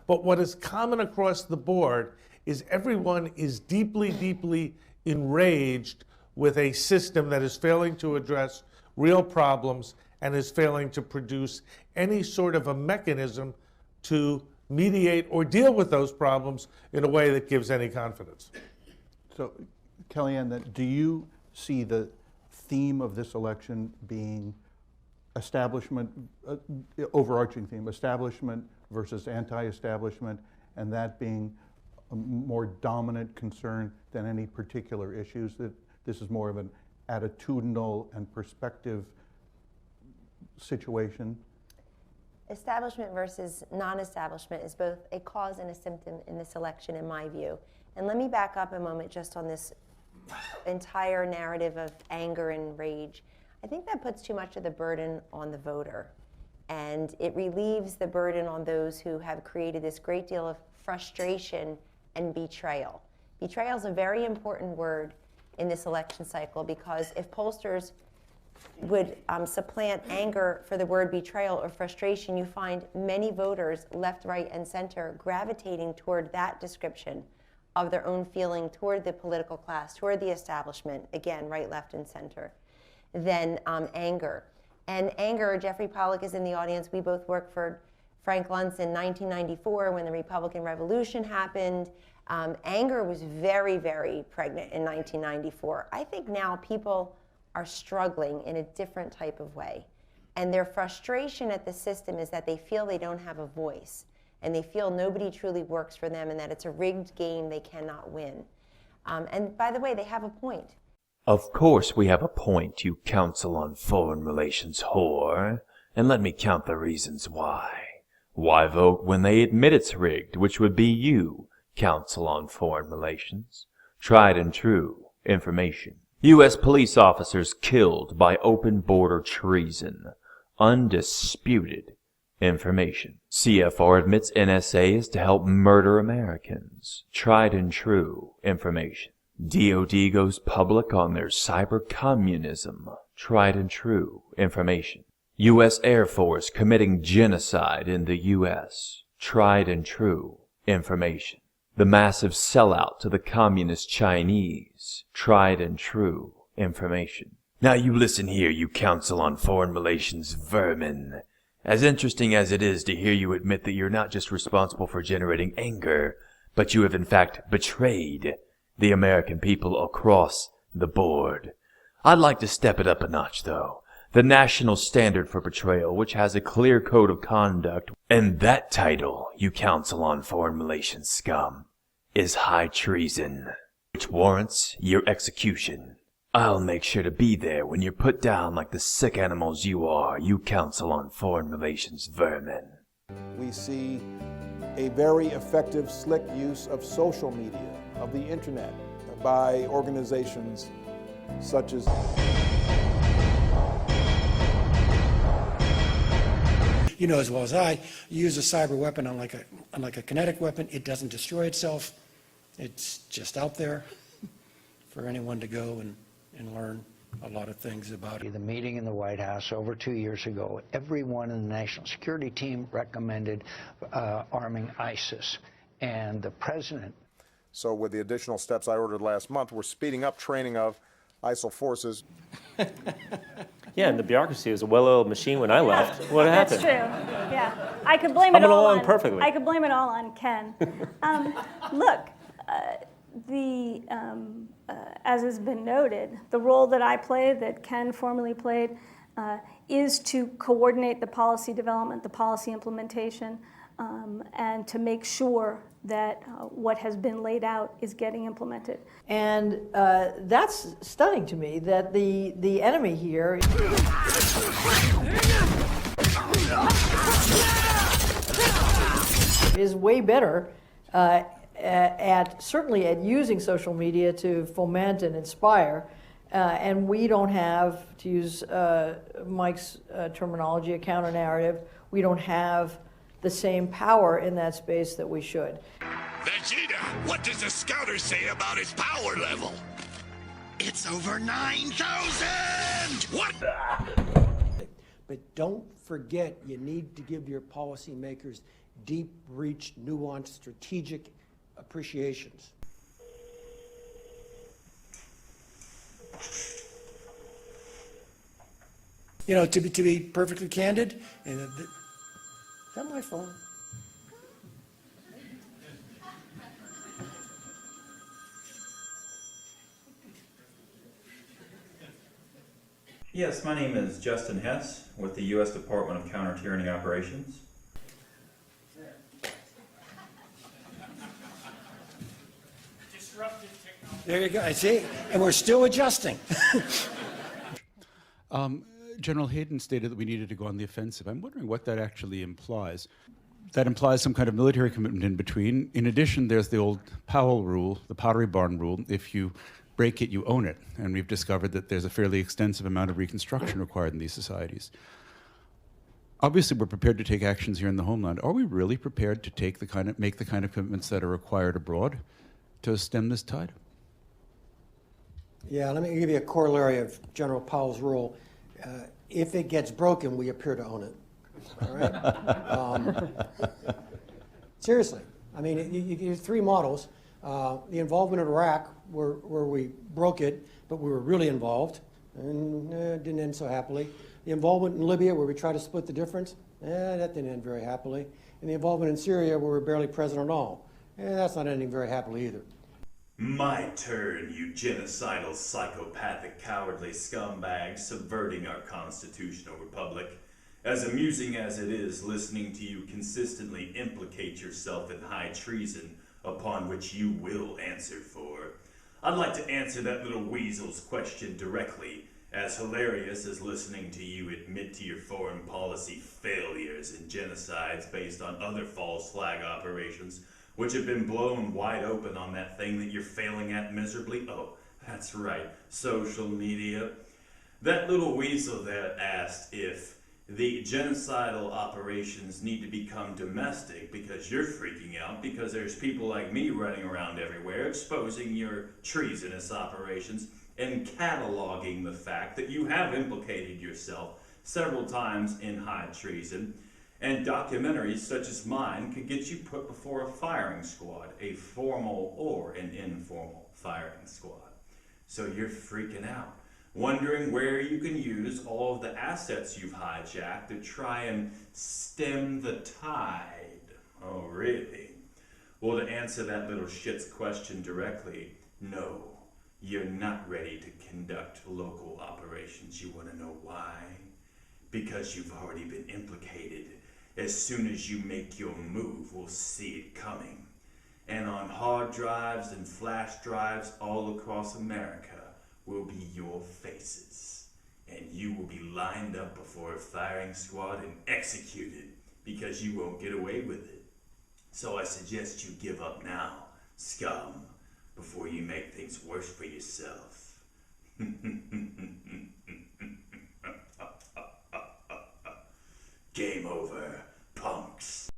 But what is common across the board is everyone is deeply, deeply enraged with a system that is failing to address real problems and is failing to produce any sort of a mechanism to mediate or deal with those problems in a way that gives any confidence. So, Kellyanne, do you see the theme of this election being establishment, overarching theme, establishment versus anti-establishment, and that being a more dominant concern than any particular issues, that this is more of an attitudinal and perspective situation? Establishment versus non-establishment is both a cause and a symptom in this election, in my view. And let me back up a moment just on this entire narrative of anger and rage. I think that puts too much of the burden on the voter, and it relieves the burden on those who have created this great deal of frustration and betrayal. Betrayal is a very important word in this election cycle, because if pollsters would supplant anger for the word betrayal or frustration, you find many voters, left, right, and center, gravitating toward that description of their own feeling toward the political class, toward the establishment, again, right, left, and center, than anger. And anger, Jeffrey Pollack is in the audience. We both worked for Frank Luntz in 1994 when the Republican Revolution happened. Anger was very, very pregnant in 1994. I think now people are struggling in a different type of way. And their frustration at the system is that they feel they don't have a voice, and they feel nobody truly works for them, and that it's a rigged game they cannot win. And by the way, they have a point. Of course we have a point, you Council on Foreign Relations whore. And let me count the reasons why. Why vote when they admit it's rigged, which would be you, Council on Foreign Relations? Tried and true information. U.S. police officers killed by open border treason. Undisputed information. CFR admits NSA is to help murder Americans. Tried and true information. DOD goes public on their cyber communism. Tried and true information. U.S. Air Force committing genocide in the U.S. Tried and true information. The massive sellout to the communist Chinese. Tried and true information. Now you listen here, you Council on Foreign Relations vermin. As interesting as it is to hear you admit that you're not just responsible for generating anger, but you have in fact betrayed the American people across the board. I'd like to step it up a notch, though. The national standard for betrayal, which has a clear code of conduct, and that title, you Council on Foreign Relations scum, is high treason, which warrants your execution. I'll make sure to be there when you're put down like the sick animals you are, you Council on Foreign Relations vermin. We see a very effective, slick use of social media, of the internet, by organizations such as... You know as well as I, you use a cyber weapon unlike a kinetic weapon, it doesn't destroy itself. It's just out there for anyone to go and learn a lot of things about it. The meeting in the White House over 2 years ago, everyone in the national security team recommended arming ISIS, and the president. So with the additional steps I ordered last month, we're speeding up training of ISIL forces. Yeah, and the bureaucracy was a well-oiled machine when I left. What happened? That's true. Yeah, I could blame it all on. Perfectly. I could blame it all on Ken. Look, as has been noted, the role that I played, that Ken formerly played, is to coordinate the policy development, the policy implementation, and to make sure that what has been laid out is getting implemented. And that's stunning to me, that the enemy here is way better certainly at using social media to foment and inspire, and we don't have, to use Mike's terminology, a counter-narrative. We don't have the same power in that space that we should. Vegeta, what does the scouter say about his power level? It's over 9,000! What? But don't forget, you need to give your policymakers deep reach, nuanced, strategic appreciations. You know, to be perfectly candid, and is that my phone? Yes, my name is Justin Hess with the U.S. Department of Counter-Tyranny Operations. There you go. I see, and we're still adjusting. General Hayden stated that we needed to go on the offensive. I'm wondering what that actually implies. That implies some kind of military commitment in between. In addition, there's the old Powell rule, the Pottery Barn rule. If you break it, you own it. And we've discovered that there's a fairly extensive amount of reconstruction required in these societies. Obviously, we're prepared to take actions here in the homeland. Are we really prepared to make the kind of commitments that are required abroad to stem this tide? Yeah, let me give you a corollary of General Powell's rule. If it gets broken, we appear to own it. All right? Seriously. I mean, you get three models. The involvement in Iraq, where we broke it, but we were really involved, and it didn't end so happily. The involvement in Libya, where we tried to split the difference, that didn't end very happily. And the involvement in Syria, where we're barely present at all, that's not ending very happily either. My turn, you genocidal, psychopathic, cowardly scumbag, subverting our constitutional republic. As amusing as it is listening to you consistently implicate yourself in high treason, upon which you will answer for, I'd like to answer that little weasel's question directly, as hilarious as listening to you admit to your foreign policy failures and genocides based on other false flag operations, which have been blown wide open on that thing that you're failing at miserably. Oh, that's right, social media. That little weasel there asked if the genocidal operations need to become domestic because you're freaking out because there's people like me running around everywhere exposing your treasonous operations and cataloging the fact that you have implicated yourself several times in high treason. And documentaries such as mine could get you put before a firing squad, a formal or an informal firing squad. So you're freaking out, wondering where you can use all of the assets you've hijacked to try and stem the tide. Oh, really? Well, to answer that little shit's question directly, no, you're not ready to conduct local operations. You want to know why? Because you've already been implicated. As soon as you make your move, we'll see it coming. And on hard drives and flash drives all across America will be your faces. And you will be lined up before a firing squad and executed because you won't get away with it. So I suggest you give up now, scum, before you make things worse for yourself. Game over.